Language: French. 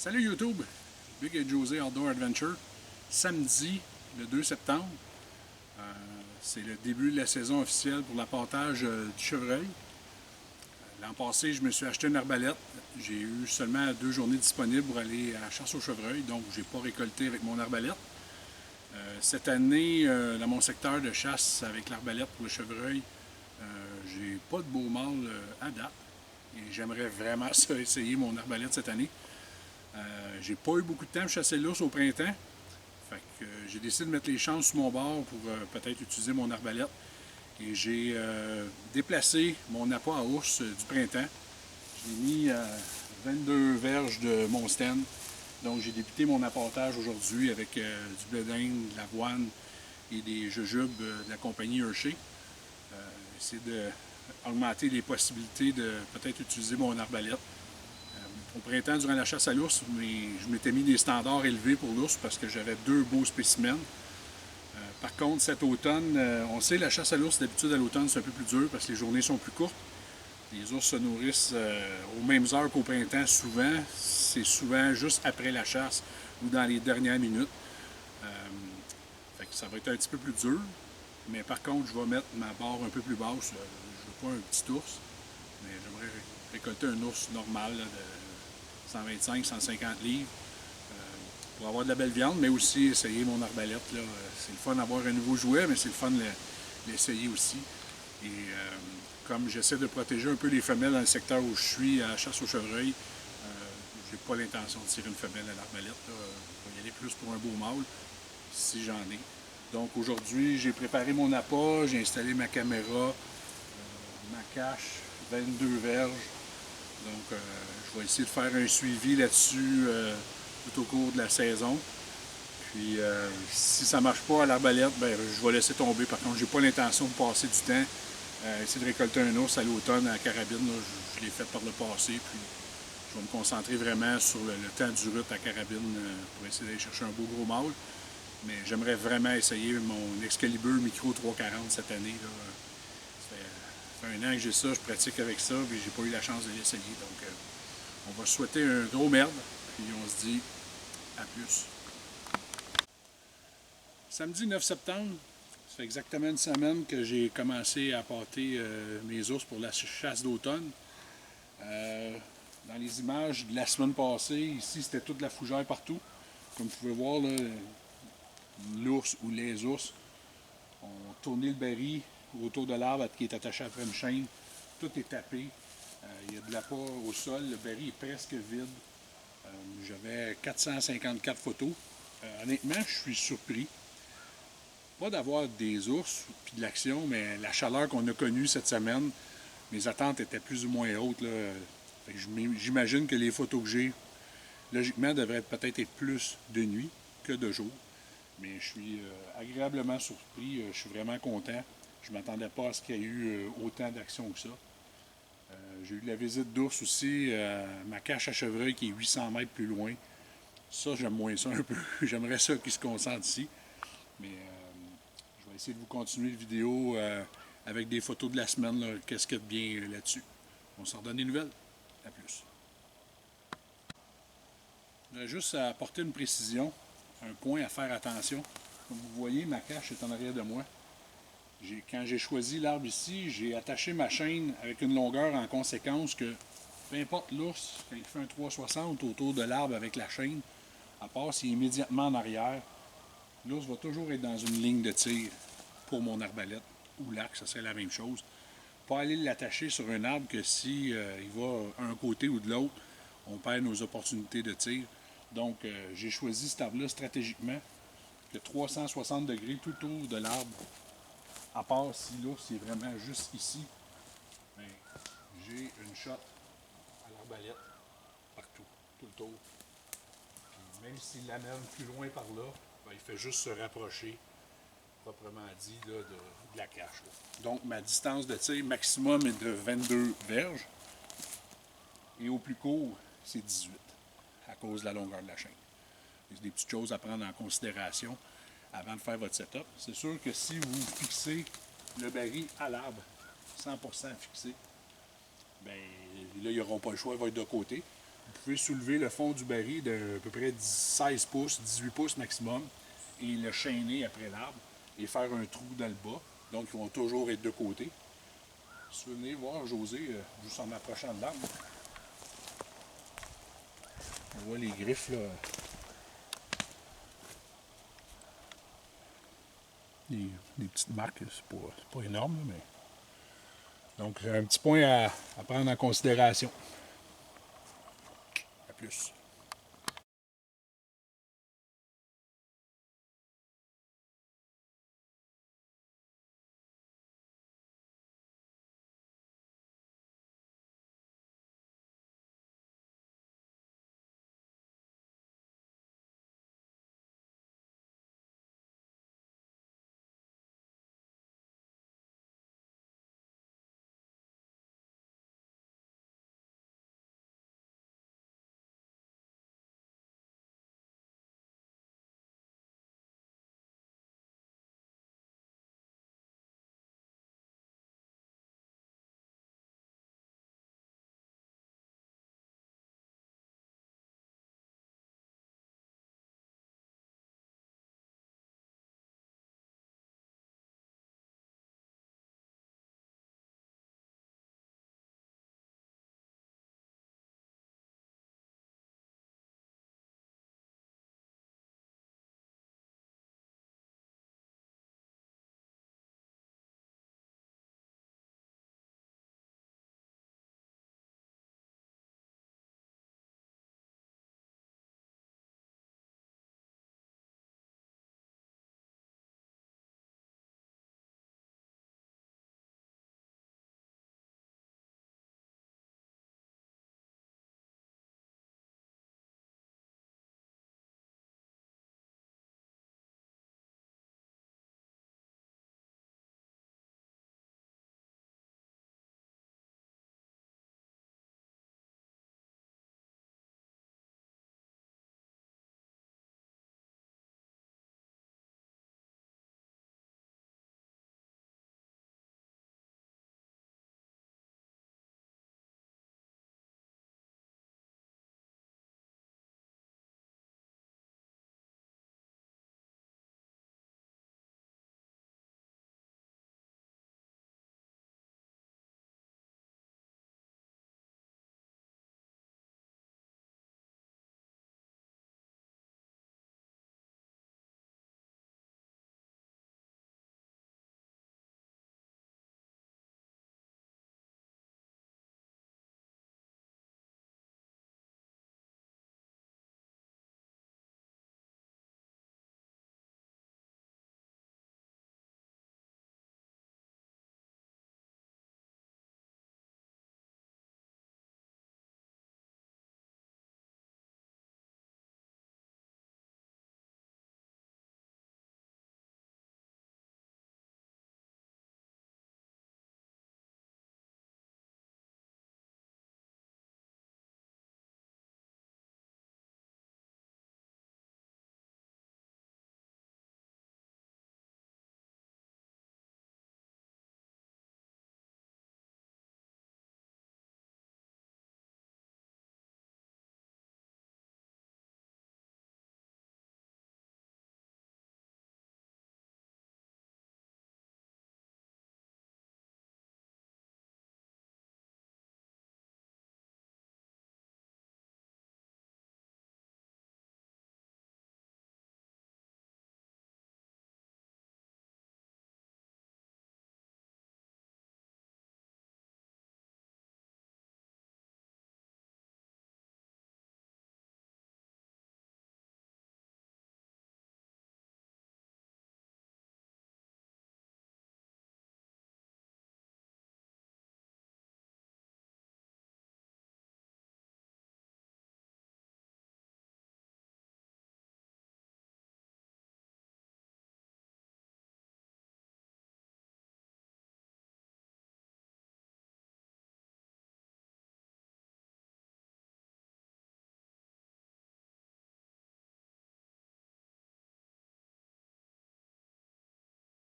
Salut YouTube, Big et José Outdoor Adventure. Samedi, le 2 septembre, c'est le début de la saison officielle pour l'appontage du chevreuil. L'an passé, je me suis acheté une arbalète. J'ai eu seulement 2 journées disponibles pour aller à la chasse au chevreuil, donc je n'ai pas récolté avec mon arbalète. Cette année, dans mon secteur de chasse avec l'arbalète pour le chevreuil, j'ai pas de beau mâle à date. Et j'aimerais vraiment ça essayer mon arbalète cette année. J'ai pas eu beaucoup de temps de chasser l'ours au printemps. Fait que j'ai décidé de mettre les chances sur mon bord pour peut-être utiliser mon arbalète. Et j'ai déplacé mon appât à ours du printemps. J'ai mis 22 verges de mon stand. Donc j'ai débuté mon appontage aujourd'hui avec du blé d'Inde, de l'avoine et des jujubes de la compagnie Hershey. Essayer d'augmenter les possibilités de peut-être utiliser mon arbalète. Au printemps, durant la chasse à l'ours, je m'étais mis des standards élevés pour l'ours parce que j'avais 2 beaux spécimens. Par contre, cet automne, on sait la chasse à l'ours, d'habitude à l'automne, c'est un peu plus dur parce que les journées sont plus courtes. Les ours se nourrissent aux mêmes heures qu'au printemps, souvent. C'est souvent juste après la chasse ou dans les dernières minutes. Fait que ça va être un petit peu plus dur. Mais par contre, je vais mettre ma barre un peu plus basse. Je ne veux pas un petit ours, mais j'aimerais récolter un ours normal là, de 125-150 livres pour avoir de la belle viande, mais aussi essayer mon arbalète. C'est le fun d'avoir un nouveau jouet, mais c'est le fun de l'essayer aussi. Et comme j'essaie de protéger un peu les femelles dans le secteur où je suis à la chasse au chevreuil, j'ai pas l'intention de tirer une femelle à l'arbalète. Je vais y aller plus pour un beau mâle, si j'en ai. Donc aujourd'hui, j'ai préparé mon appât, j'ai installé ma caméra, ma cache, 22 verges. Donc je vais essayer de faire un suivi là-dessus tout au cours de la saison. Puis si ça ne marche pas à l'arbalète, ben, je vais laisser tomber. Par contre, j'ai pas l'intention de passer du temps. Essayer de récolter un ours à l'automne à la carabine, là, je l'ai fait par le passé. Puis je vais me concentrer vraiment sur le temps du rut à carabine pour essayer d'aller chercher un beau gros mâle. Mais j'aimerais vraiment essayer mon Excalibur Micro 340 cette année. Là. Ça fait 1 an que j'ai ça, je pratique avec ça, puis j'ai pas eu la chance de l'essayer. Donc on va se souhaiter un gros merde, puis on se dit à plus. Samedi 9 septembre, ça fait exactement une semaine que j'ai commencé à pâter mes ours pour la chasse d'automne. Dans les images de la semaine passée, ici c'était toute la fougère partout. Comme vous pouvez voir, l'ours ou les ours ont tourné le baril autour de l'arbre qui est attaché après une chaîne. Tout est tapé. Il y a de l'appât au sol. Le baril est presque vide. J'avais 454 photos. Honnêtement, je suis surpris. Pas d'avoir des ours puis de l'action, mais la chaleur qu'on a connue cette semaine, mes attentes étaient plus ou moins hautes. Là. J'imagine que les photos que j'ai, logiquement, devraient peut-être être plus de nuit que de jour. Mais je suis agréablement surpris. Je suis vraiment content. Je ne m'attendais pas à ce qu'il y ait eu autant d'action que ça. J'ai eu la visite d'ours aussi, ma cache à chevreuil qui est 800 mètres plus loin. Ça, j'aime moins ça un peu. J'aimerais ça qu'ils se concentrent ici. Mais je vais essayer de vous continuer la vidéo avec des photos de la semaine. Qu'est-ce qu'il y a de bien là-dessus. On s'en redonne des nouvelles. À plus. Je vais juste apporter une précision, un point à faire attention. Comme vous voyez, ma cache est en arrière de moi. Quand j'ai choisi l'arbre ici, j'ai attaché ma chaîne avec une longueur en conséquence que peu importe l'ours, quand il fait un 360 autour de l'arbre avec la chaîne, à part s'il est immédiatement en arrière, l'ours va toujours être dans une ligne de tir pour mon arbalète ou l'arc, ça serait la même chose. Pas aller l'attacher sur un arbre que si il va un côté ou de l'autre, on perd nos opportunités de tir. Donc j'ai choisi cet arbre-là stratégiquement, de 360 degrés tout autour de l'arbre. À part si l'ours est vraiment juste ici, ben, j'ai une shot à l'arbalète partout, tout le tour. Puis même s'il l'amène plus loin par là, ben, il fait juste se rapprocher, proprement dit, là, de la cache. Là. Donc ma distance de tir maximum est de 22 verges. Et au plus court, c'est 18, à cause de la longueur de la chaîne. C'est des petites choses à prendre en considération avant de faire votre setup. C'est sûr que si vous fixez le baril à l'arbre, 100% fixé, bien là, ils n'auront pas le choix, il va être de côté. Vous pouvez soulever le fond du baril de à peu près 16 pouces, 18 pouces maximum, et le chaîner après l'arbre et faire un trou dans le bas. Donc, ils vont toujours être de côté. Si vous venez voir José, juste en m'approchant de l'arbre, on voit les griffes là. Des petites marques, c'est pas énorme, là, mais. Donc, un petit point à prendre en considération. À plus.